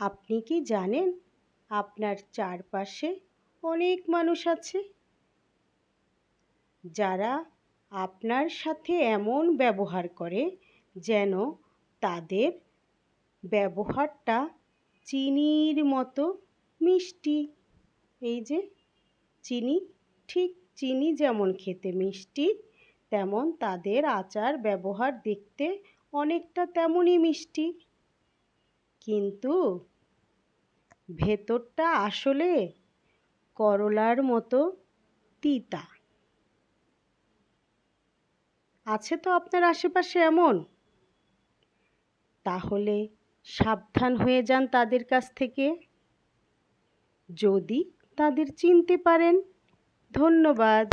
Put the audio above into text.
আপনি কি জানেন আপনার চারপাশে অনেক মানুষ আছে যারা আপনার সাথে এমন ব্যবহার করে যেন তাদের ব্যবহারটা চিনির মতো মিষ্টি। এই যে চিনি, ঠিক চিনি যেমন খেতে মিষ্টি, তেমন তাদের আচার ব্যবহার দেখতে অনেকটা তেমনই মিষ্টি, কিন্তু ভেতরটা আসলে করলার মতো তিতা। আছে তো আপনার আশেপাশে এমন? তাহলে সাবধান হয়ে যান তাদের কাছ থেকে, যদি তাদের চিনতে পারেন। ধন্যবাদ।